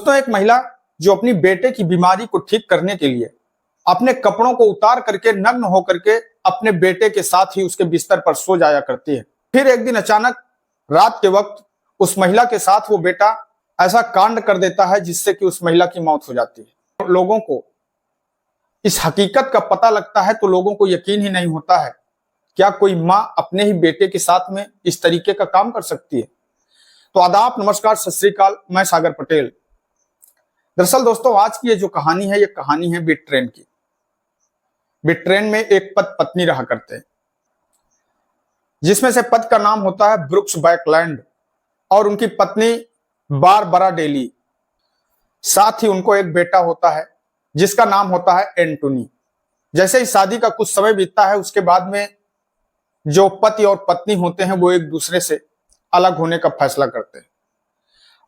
दोस्तों, एक महिला जो अपनी बेटे की बीमारी को ठीक करने के लिए अपने कपड़ों को उतार करके नग्न होकर के अपने बेटे के साथ ही उसके बिस्तर पर सो जाया करती है। फिर एक दिन अचानक रात के वक्त उस महिला के साथ वो बेटा ऐसा कांड कर देता है जिससे कि उस महिला की मौत हो जाती है। लोगों को इस हकीकत का पता लगता है तो लोगों को यकीन ही नहीं होता है, क्या कोई मां अपने ही बेटे के साथ में इस तरीके का काम कर सकती है। तो आदाब, नमस्कार, सत श्री अकाल, मैं सागर पटेल। दरअसल दोस्तों, आज की ये जो कहानी है, ये कहानी है बिट ट्रेन की। बिट ट्रेन में एक पति पत्नी रहा करते हैं, जिसमें से पति का नाम होता है ब्रुक्स बैकलैंड और उनकी पत्नी बारबरा डेली। साथ ही उनको एक बेटा होता है जिसका नाम होता है एंटोनी। जैसे ही शादी का कुछ समय बीतता है, उसके बाद में जो पति और पत्नी होते हैं वो एक दूसरे से अलग होने का फैसला करते हैं।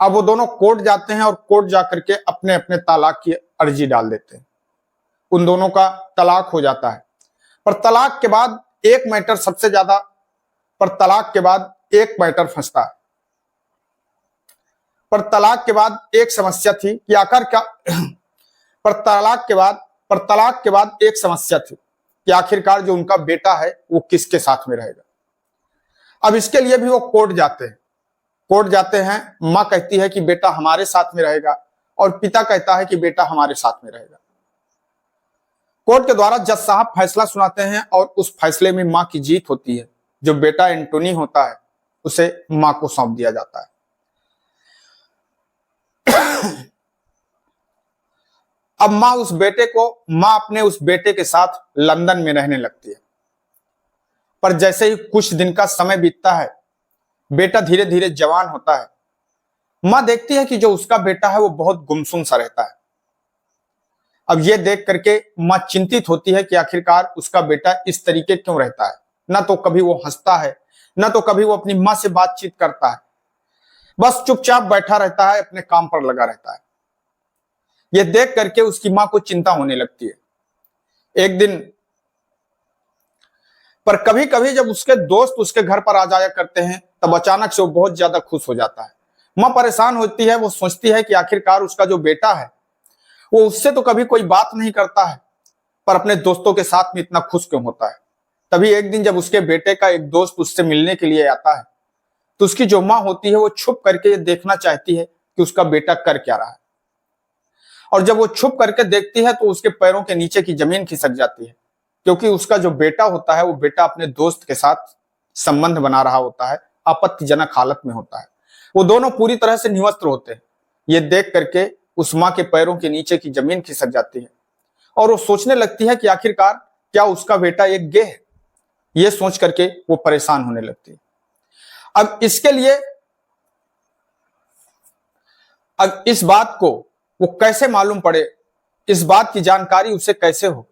अब वो दोनों कोर्ट जाते हैं और कोर्ट जाकर के अपने अपने तलाक की अर्जी डाल देते हैं। उन दोनों का तलाक हो जाता है। पर तलाक के बाद एक मैटर सबसे ज्यादा एक मैटर फंसता है। पर तलाक के बाद एक समस्या थी कि आखिर क्या पर तलाक के बाद एक समस्या थी कि आखिरकार जो उनका बेटा है वो किसके साथ में रहेगा। अब इसके लिए भी वो कोर्ट जाते हैं। मां कहती है कि बेटा हमारे साथ में रहेगा और पिता कहता है कि बेटा हमारे साथ में रहेगा। कोर्ट के द्वारा जज साहब फैसला सुनाते हैं और उस फैसले में मां की जीत होती है। जो बेटा एंटोनी होता है उसे मां को सौंप दिया जाता है। अब मां अपने उस बेटे के साथ लंदन में रहने लगती है। पर जैसे ही कुछ दिन का समय बीतता है, बेटा धीरे धीरे जवान होता है। मां देखती है कि जो उसका बेटा है वो बहुत गुमसुम सा रहता है। अब ये देख करके मां चिंतित होती है कि आखिरकार उसका बेटा इस तरीके क्यों रहता है। ना तो कभी वो हंसता है, ना तो कभी वो अपनी मां से बातचीत करता है, बस चुपचाप बैठा रहता है, अपने काम पर लगा रहता है। ये देख करके उसकी मां को चिंता होने लगती है। एक दिन पर कभी कभी जब उसके दोस्त उसके घर पर आ जाया करते हैं, तब अचानक से वो बहुत ज्यादा खुश हो जाता है। मां परेशान होती है। वो सोचती है कि आखिरकार उसका जो बेटा है वो उससे तो कभी कोई बात नहीं करता है, पर अपने दोस्तों के साथ में इतना खुश क्यों होता है। तभी एक दिन जब उसके बेटे का एक दोस्त उससे मिलने के लिए आता है, तो उसकी जो मां होती है वो छुप करके ये देखना चाहती है कि उसका बेटा कर क्या रहा है। और जब वो छुप करके देखती है तो उसके पैरों के नीचे की जमीन खिसक जाती है, क्योंकि उसका जो बेटा होता है वो बेटा अपने दोस्त के साथ संबंध बना रहा होता है, आपत्तिजनक हालत में होता है। वो दोनों पूरी तरह से निवस्त्र होते हैं। ये देख करके उस मां के पैरों के नीचे की जमीन खिसक जाती है और वो सोचने लगती है कि आखिरकार क्या उसका बेटा एक गे है। ये सोच करके वो परेशान होने लगती है। अब इस बात को वो कैसे मालूम पड़े, इस बात की जानकारी उसे कैसे हो।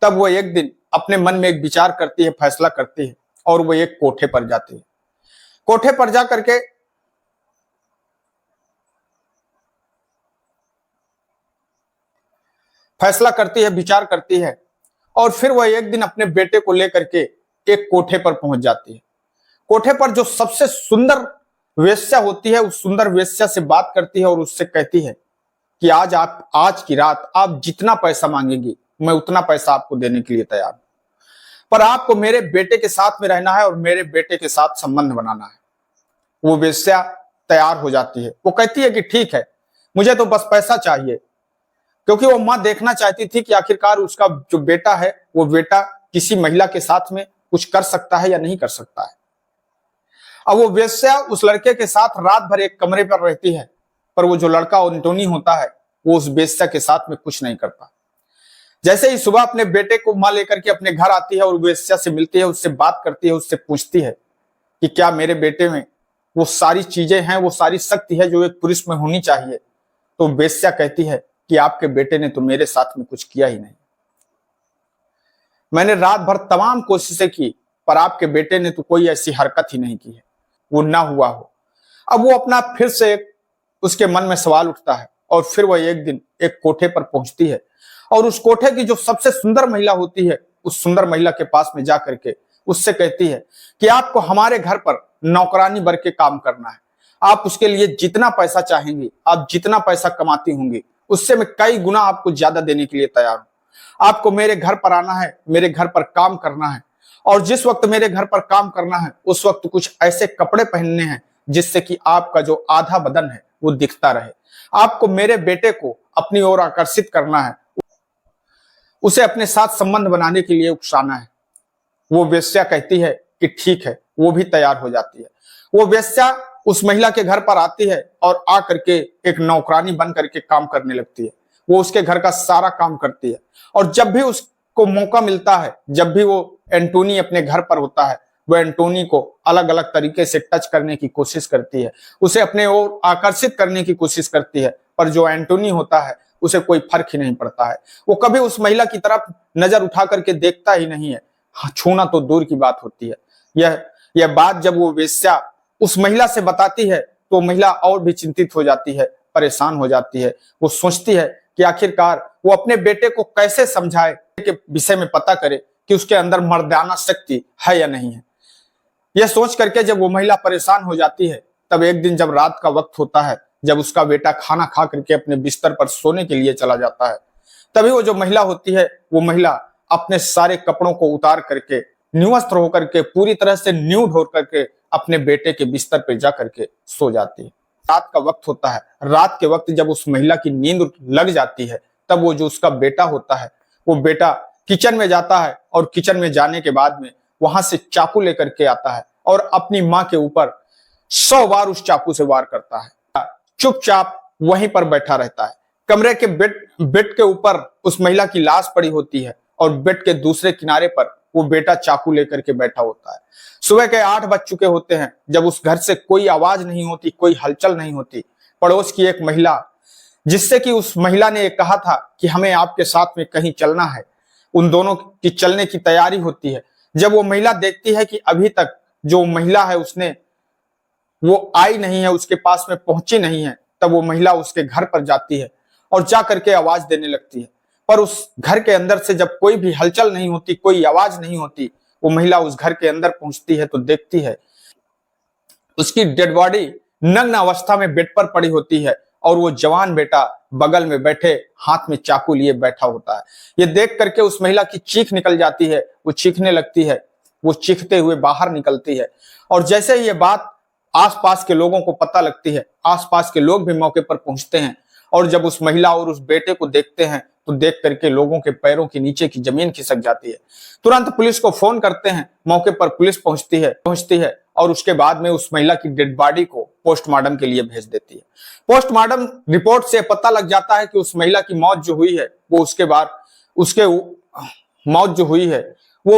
तब वो एक दिन अपने मन में एक विचार करती है, फैसला करती है और वो एक कोठे पर जाती है। कोठे पर जा करके फैसला करती है, विचार करती है और फिर वह एक दिन अपने बेटे को लेकर के एक कोठे पर पहुंच जाती है। कोठे पर जो सबसे सुंदर वेश्या होती है, उस सुंदर वेश्या से बात करती है और उससे कहती है कि आज की रात आप जितना पैसा मांगेंगी मैं उतना पैसा आपको देने के लिए तैयार हूं, पर आपको मेरे बेटे के साथ में रहना है और मेरे बेटे के साथ संबंध बनाना है। वो वेश्या तैयार हो जाती है। वो कहती है कि ठीक है, मुझे तो बस पैसा चाहिए, क्योंकि वो मां देखना चाहती थी कि आखिरकार उसका जो बेटा है वो बेटा किसी महिला के साथ में कुछ कर सकता है या नहीं कर सकता है। अब वो वेश्या उस लड़के के साथ रात भर एक कमरे पर रहती है, पर वो जो लड़का एंटोनी होता है वो उस वेश्या के साथ में कुछ नहीं करता। जैसे ही सुबह अपने बेटे को मां लेकर के अपने घर आती है और वेश्या से मिलती है, उससे बात करती है, उससे पूछती है कि क्या मेरे बेटे में वो सारी चीजें हैं, वो सारी शक्ति है जो एक पुरुष में होनी चाहिए। तो वेश्या कहती है कि आपके बेटे ने तो मेरे साथ में कुछ किया ही नहीं। मैंने रात भर तमाम कोशिशें की, पर आपके बेटे ने तो कोई ऐसी हरकत ही नहीं की है, वो ना हुआ हो। अब वो अपना फिर से उसके मन में सवाल उठता है और फिर वह एक दिन एक कोठे पर पहुंचती है और उस कोठे की जो सबसे सुंदर महिला होती है, उस सुंदर महिला के पास में जाकर के उससे कहती है कि आपको हमारे घर पर नौकरानी बन के काम करना है। आप उसके लिए जितना पैसा चाहेंगे, आप जितना पैसा कमाती होंगी, उससे मैं कई गुना आपको ज्यादा देने के लिए तैयार हूं। आपको मेरे घर पर आना है, मेरे घर पर काम करना है, और जिस वक्त मेरे घर पर काम करना है उस वक्त कुछ ऐसे कपड़े पहनने हैं जिससे कि आपका जो आधा बदन है वो दिखता रहे। आपको मेरे बेटे को अपनी ओर आकर्षित करना है, उसे अपने साथ संबंध बनाने के लिए उकसाना है। वो वेश्या कहती है कि ठीक है, वो भी तैयार हो जाती है। वो वेश्या उस महिला के घर पर आती है और आ करके एक नौकरानी बन करके काम करने लगती है। वो उसके घर का सारा काम करती है, और जब भी उसको मौका मिलता है, जब भी वो एंटोनी अपने घर पर होता है, वह एंटोनी को अलग अलग तरीके से टच करने की कोशिश करती है, उसे अपने ओर आकर्षित करने की कोशिश करती है। पर जो एंटोनी होता है उसे कोई फर्क ही नहीं पड़ता है। वो कभी उस महिला की तरफ नजर उठा करके देखता ही नहीं है, छूना तो दूर की बात होती है। यह बात जब वो वेश्या उस महिला से बताती है तो महिला और भी चिंतित हो जाती है, परेशान हो जाती है। वो सोचती है कि आखिरकार वो अपने बेटे को कैसे समझाए के विषय में पता करे कि उसके अंदर मर्दाना शक्ति है या नहीं है। यह सोच करके जब वो महिला परेशान हो जाती है, तब एक दिन जब रात का वक्त होता है, जब उसका बेटा खाना खा करके अपने बिस्तर पर सोने के लिए चला जाता है, तभी वो जो महिला होती है, वो महिला अपने सारे कपड़ों को उतार करके निवस्त्र होकर के, पूरी तरह से न्यूड होकर के अपने बेटे के बिस्तर पर जा करके सो जाती है। रात का वक्त होता है। रात के वक्त जब उस महिला की नींद लग जाती है, तब वो जो उसका बेटा होता है, वो बेटा किचन में जाता है, और किचन में जाने के बाद में वहां से चाकू लेकर के आता है और अपनी मां के ऊपर 100 बार उस चाकू से वार करता है। चुपचाप वहीं पर बैठा रहता है। कमरे के बेड के ऊपर उस महिला की लाश पड़ी होती है, और बेड के दूसरे किनारे पर वो बेटा चाकू लेकर के बैठा होता है। सुबह के 8 बज चुके होते हैं, जब उस घर से कोई आवाज नहीं होती, कोई हलचल नहीं होती। पड़ोस की एक महिला, जिससे कि उस महिला ने कहा था कि हमें आपके साथ में कहीं चलना है, उन दोनों की चलने की तैयारी होती है। जब वो महिला देखती है कि अभी तक जो महिला है वो आई नहीं है, उसके पास में पहुंची नहीं है, तब वो महिला उसके घर पर जाती है और जा करके आवाज देने लगती है। पर उस घर के अंदर से जब कोई भी हलचल नहीं होती, कोई आवाज नहीं होती, वो महिला उस घर के अंदर पहुंचती है तो देखती है उसकी डेड बॉडी नग्न अवस्था में बेड पर पड़ी होती है, और वो जवान बेटा बगल में बैठे हाथ में चाकू लिए बैठा होता है। ये देख करके उस महिला की चीख निकल जाती है, वो चीखने लगती है, वो चीखते हुए बाहर निकलती है। और जैसे ही ये बात आसपास के लोगों को पता लगती है, आसपास के लोग भी मौके पर पहुंचते हैं, और जब उस महिला और उस बेटे को देखते हैं तो देख करके लोगों के पैरों के नीचे की जमीन खिसक जाती है। तुरंत पुलिस को फोन करते हैं। मौके पर पुलिस पहुंचती है और उसके बाद में उस महिला की डेड बॉडी को पोस्टमार्टम के लिए भेज देती है। पोस्टमार्टम रिपोर्ट से पता लग जाता है कि उस महिला की मौत जो हुई है वो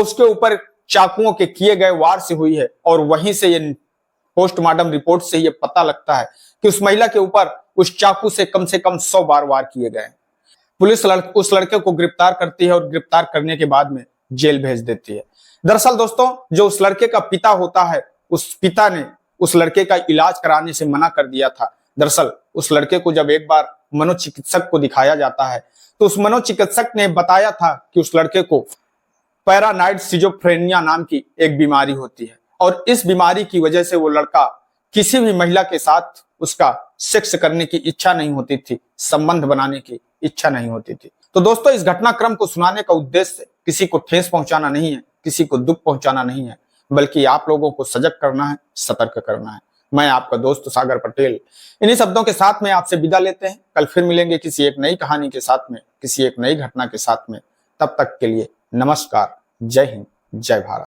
उसके ऊपर चाकुओं के किए गए वार से हुई है, और वहीं से ये पोस्टमार्टम रिपोर्ट से ये पता लगता है कि उस महिला के ऊपर उस चाकू से कम 100 बार वार किए गए। पुलिस उस लड़के को गिरफ्तार करती है, और गिरफ्तार करने के बाद में जेल भेज देती है। दरअसल दोस्तों, जो उस लड़के का पिता होता है, उस पिता ने उस लड़के का इलाज कराने से मना कर दिया था। दरअसल उस लड़के को जब एक बार मनोचिकित्सक को दिखाया जाता है, तो उस मनोचिकित्सक ने बताया था कि उस लड़के को पैरानाइड सिजोफ्रेनिया नाम की एक बीमारी होती है, और इस बीमारी की वजह से वो लड़का किसी भी महिला के साथ उसका सेक्स करने की इच्छा नहीं होती थी, संबंध बनाने की इच्छा नहीं होती थी। तो दोस्तों, इस घटनाक्रम को सुनाने का उद्देश्य किसी को ठेस पहुंचाना नहीं है, किसी को दुख पहुंचाना नहीं है, बल्कि आप लोगों को सजग करना है, सतर्क करना है। मैं आपका दोस्त सागर पटेल इन्हीं शब्दों के साथ में आपसे विदा लेते हैं। कल फिर मिलेंगे किसी एक नई कहानी के साथ में, किसी एक नई घटना के साथ में। तब तक के लिए नमस्कार, जय हिंद, जय भारत।